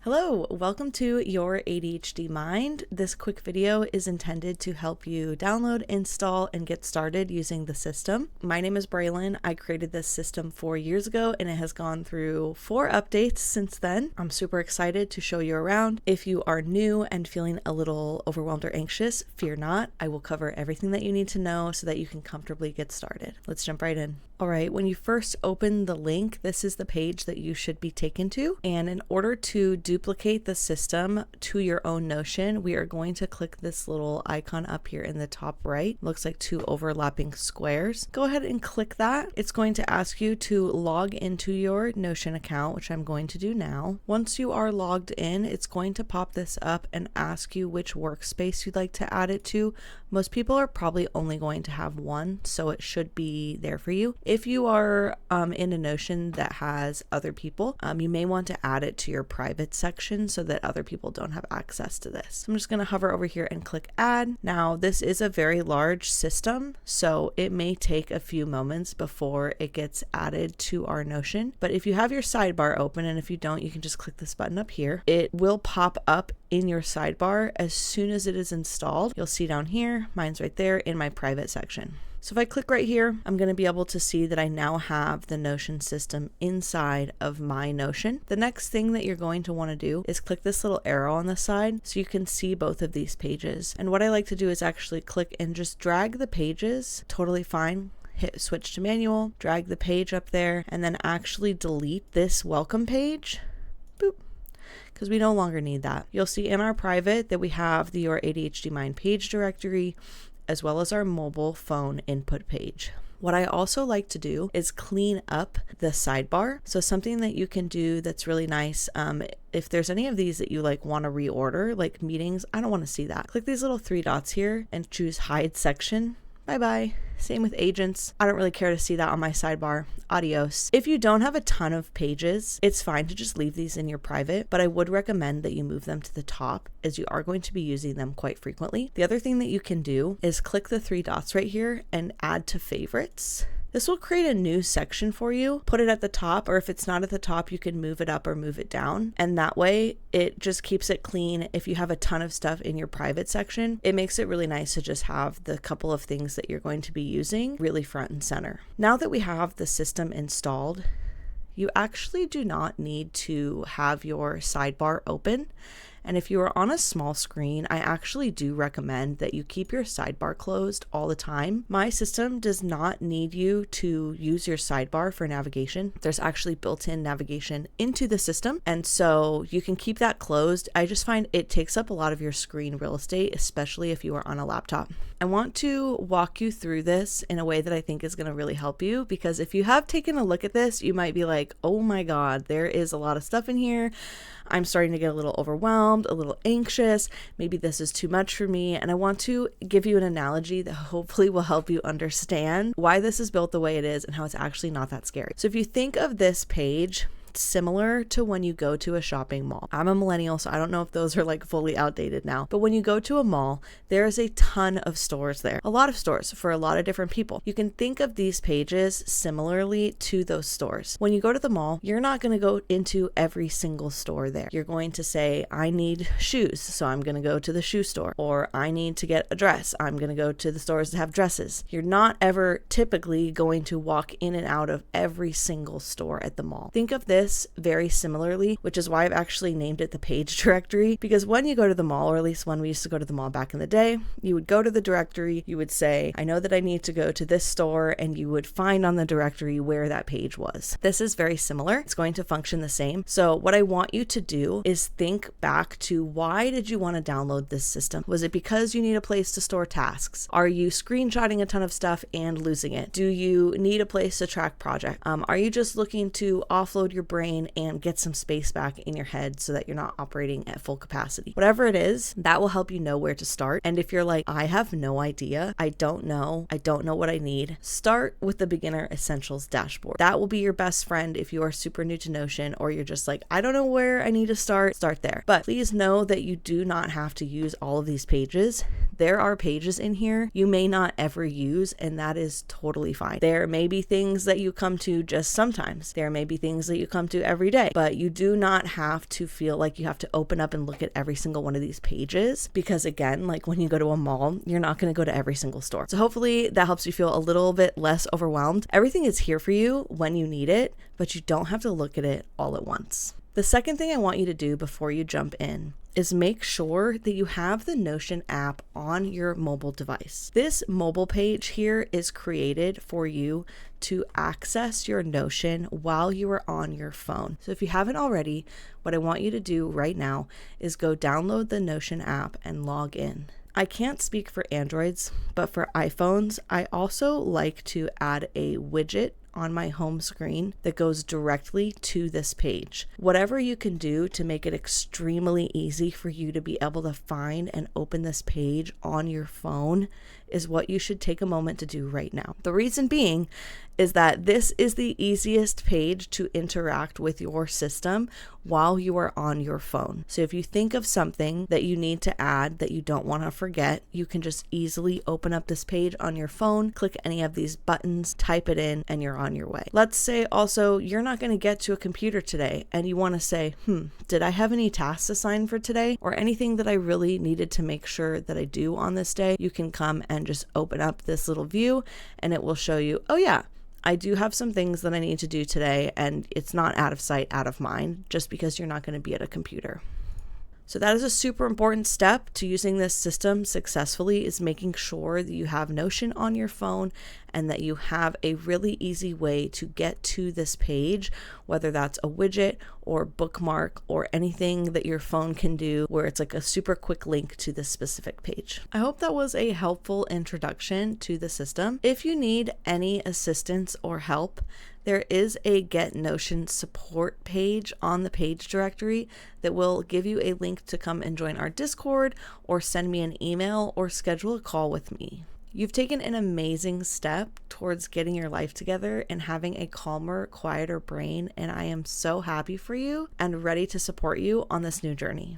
Hello, welcome to Your ADHD Mind. This quick video is intended to help you download, install, and get started using the system. My name is Braelyn. I created this system 4 years ago and it has gone through 4 updates since then. I'm super excited to show you around. If you are new and feeling a little overwhelmed or anxious, fear not. I will cover everything that you need to know so that you can comfortably get started. Let's jump right in. All right, when you first open the link, this is the page that you should be taken to. And in order to duplicate the system to your own Notion, we are going to click this little icon up here in the top right. Looks like 2 overlapping squares. Go ahead and click that. It's going to ask you to log into your Notion account, which I'm going to do now. Once you are logged in, it's going to pop this up and ask you which workspace you'd like to add it to. Most people are probably only going to have one, so it should be there for you. If you are in a Notion that has other people, you may want to add it to your private section so that other people don't have access to this. I'm just going to hover over here and click add. Now, this is a very large system, so it may take a few moments before it gets added to our Notion. But if you have your sidebar open, and if you don't, you can just click this button up here. It will pop up in your sidebar as soon as it is installed. You'll see down here, mine's right there in my private section. So if I click right here, I'm going to be able to see that I now have the Notion system inside of my Notion. The next thing that you're going to want to do is click this little arrow on the side so you can see both of these pages. And what I like to do is actually click and just drag the pages, totally fine. Hit switch to manual, drag the page up there, and then actually delete this welcome page. Boop. Because we no longer need that. You'll see in our private that we have the Your ADHD Mind page directory, as well as our mobile phone input page. What I also like to do is clean up the sidebar. So something that you can do that's really nice, if there's any of these that you want to reorder, like meetings, I don't want to see that. Click these little 3 dots here and choose hide section. Bye-bye. Same with agents. I don't really care to see that on my sidebar. Adios. If you don't have a ton of pages, it's fine to just leave these in your private, but I would recommend that you move them to the top as you are going to be using them quite frequently. The other thing that you can do is click the 3 dots right here and add to favorites. This will create a new section for you. Put it at the top, or if it's not at the top, you can move it up or move it down. And that way it just keeps it clean. If you have a ton of stuff in your private section, it makes it really nice to just have the couple of things that you're going to be using really front and center. Now that we have the system installed, you actually do not need to have your sidebar open. And if you are on a small screen, I actually do recommend that you keep your sidebar closed all the time. My system does not need you to use your sidebar for navigation. There's actually built-in navigation into the system, and so you can keep that closed. I just find it takes up a lot of your screen real estate, especially if you are on a laptop. I want to walk you through this in a way that I think is going to really help you, because if you have taken a look at this, you might be like, oh my God, there is a lot of stuff in here. I'm starting to get a little overwhelmed, a little anxious. Maybe this is too much for me. And I want to give you an analogy that hopefully will help you understand why this is built the way it is and how it's actually not that scary. So if you think of this page similar to when you go to a shopping mall. I'm a millennial, so I don't know if those are fully outdated now. But when you go to a mall, there is a ton of stores there. A lot of stores for a lot of different people. You can think of these pages similarly to those stores. When you go to the mall, you're not going to go into every single store there. You're going to say, I need shoes, so I'm going to go to the shoe store. Or I need to get a dress. I'm going to go to the stores that have dresses. You're not ever typically going to walk in and out of every single store at the mall. Think of this very similarly, which is why I've actually named it the page directory, because when you go to the mall, or at least when we used to go to the mall back in the day, you would go to the directory, you would say, I know that I need to go to this store, and you would find on the directory where that page was. This is very similar. It's going to function the same. So what I want you to do is think back to, why did you want to download this system? Was it because you need a place to store tasks? Are you screenshotting a ton of stuff and losing it? Do you need a place to track projects? Are you just looking to offload your brain and get some space back in your head so that you're not operating at full capacity? Whatever it is, that will help you know where to start. And if you're like, I have no idea, I don't know what I need, start with the beginner essentials dashboard. That will be your best friend if you are super new to Notion, or you're just like, I don't know where I need to start there. But please know that you do not have to use all of these pages. There are pages in here you may not ever use, and that is totally fine. There may be things that you come to just sometimes. There may be things that you come come to every day. But you do not have to feel like you have to open up and look at every single one of these pages, because again, like when you go to a mall, you're not going to go to every single store. So hopefully that helps you feel a little bit less overwhelmed. Everything is here for you when you need it, but you don't have to look at it all at once. The second thing I want you to do before you jump in is make sure that you have the Notion app on your mobile device. This mobile page here is created for you to access your Notion while you are on your phone. So if you haven't already, what I want you to do right now is go download the Notion app and log in. I can't speak for Androids, but for iPhones, I also like to add a widget on my home screen that goes directly to this page. Whatever you can do to make it extremely easy for you to be able to find and open this page on your phone is what you should take a moment to do right now. The reason being is that this is the easiest page to interact with your system while you are on your phone. So if you think of something that you need to add that you don't want to forget, you can just easily open up this page on your phone, click any of these buttons, type it in, and you're on your way. Let's say also you're not going to get to a computer today and you want to say, did I have any tasks assigned for today or anything that I really needed to make sure that I do on this day? You can come and just open up this little view and it will show you, oh yeah, I do have some things that I need to do today, and it's not out of sight, out of mind, just because you're not going to be at a computer. So that is a super important step to using this system successfully, is making sure that you have Notion on your phone and that you have a really easy way to get to this page, whether that's a widget or bookmark or anything that your phone can do where it's like a super quick link to this specific page. I hope that was a helpful introduction to the system. If you need any assistance or help, there is a Get Notion support page on the page directory that will give you a link to come and join our Discord or send me an email or schedule a call with me. You've taken an amazing step towards getting your life together and having a calmer, quieter brain, and I am so happy for you and ready to support you on this new journey.